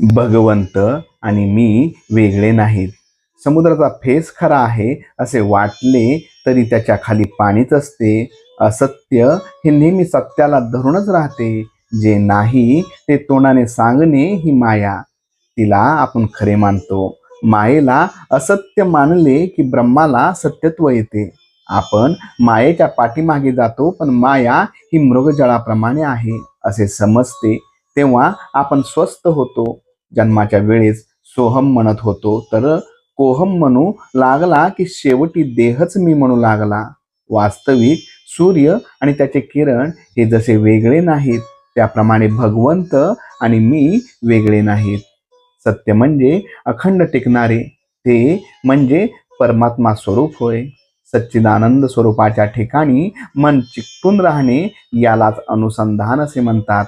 भगवंत आणि मी वेगळे नाहीत. समुद्राचा फेस खरा आहे असे वाटले तरी त्याच्या खाली पाणीच असते. असत्य हे नेहमी सत्याला धरूनच राहते. जे नाही ते तोंडाने सांगणे ही माया. तिला आपण खरे मानतो. मायेला असत्य मानले की ब्रह्माला सत्यत्व येते. आपण मायेच्या पाठीमागे जातो, पण माया ही मृगजळाप्रमाणे आहे असे समजते. तेव्हा आपण स्वस्थ होतो. जन्माच्या वेळेस सोहम म्हणत होतो, तर कोहम म्हणू लागला की शेवटी देहच मी म्हणू लागला. वास्तविक सूर्य आणि त्याचे किरण हे जसे वेगळे नाहीत, त्याप्रमाणे भगवंत आणि मी वेगळे नाहीत. सत्य म्हणजे अखंड टिकणारे, ते म्हणजे परमात्मा स्वरूप होय. सच्चिदानंद स्वरूपाच्या ठिकाणी मन चिकटून राहणे यालाच अनुसंधान असे म्हणतात.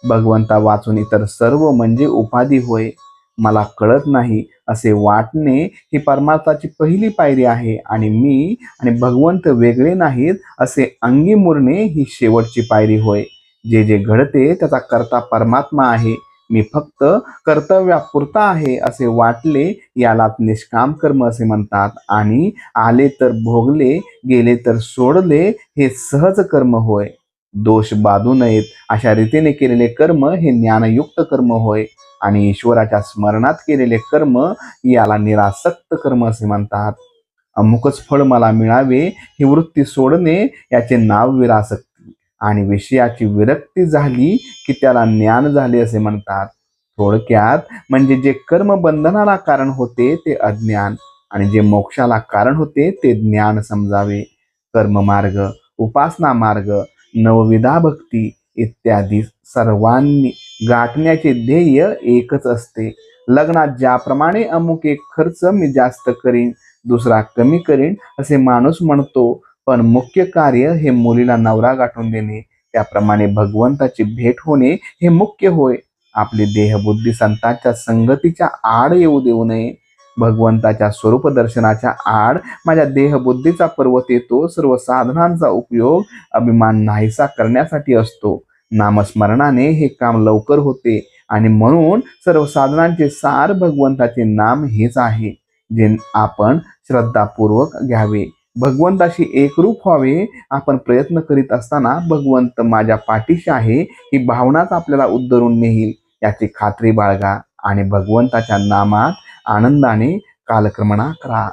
भगवंता वाचून इतर सर्व म्हणजे उपाधी होय. मला कळत नाही असे वाटणे ही परमार्थाची पहिली पायरी आहे, आणि मी आणि भगवंत वेगळे नाहीत असे अंगी मुरणे ही शेवटची पायरी होय. जे जे घडते त्याचा कर्ता परमात्मा आहे. मी फक्त कर्तव्यापुरता आहे असे वाटले यालाच निष्काम कर्म असे म्हणतात. आणि आले तर भोगले, गेले तर सोडले हे सहज कर्म होय. दोष बाधू नयेत अशा रीतीने केलेले कर्म हे ज्ञानयुक्त कर्म होय. आणि ईश्वराच्या स्मरणात केलेले कर्म याला निरासक्त कर्म असे म्हणतात. अमुकच फळ मला मिळावे ही वृत्ती सोडणे याचे नाव विरासक्ती, आणि विषयाची विरक्ती झाली की त्याला ज्ञान झाले असे म्हणतात. थोडक्यात म्हणजे जे कर्म बंधनाला कारण होते ते अज्ञान, आणि जे मोक्षाला कारण होते ते ज्ञान समजावे. कर्ममार्ग, उपासना मार्ग, नवविधा भक्ती इत्यादी सर्वांनी गाठण्याचे ध्येय एकच असते. लग्नात ज्याप्रमाणे अमुक एक खर्च मी जास्त करीन, दुसरा कमी करीन असे माणूस म्हणतो, पण मुख्य कार्य हे मुलीला नवरा गाठून देणे. त्याप्रमाणे भगवंताची भेट होणे हे मुख्य होय. आपली देहबुद्धी संतांच्या संगतीच्या आड येऊ देऊ नये. भगवंताच्या स्वरूप दर्शनाच्या आड माझ्या देहबुद्धीचा पर्वत येतो. सर्व साधनांचा उपयोग अभिमान नाहीसा करण्यासाठी असतो. नामस्मरणाने हे काम लवकर होते, आणि म्हणून सर्व साधनांचे सार भगवंताचे नाम हेच आहे, जे आपण श्रद्धापूर्वक घ्यावे. भगवंताशी एकरूप व्हावे. आपण प्रयत्न करीत असताना भगवंत माझ्या पाठीशी आहे ही भावनाच आपल्याला उद्धरून नेईल याची खात्री बाळगा, आणि भगवंताच्या नामात आनंदाने कालक्रमणा करा.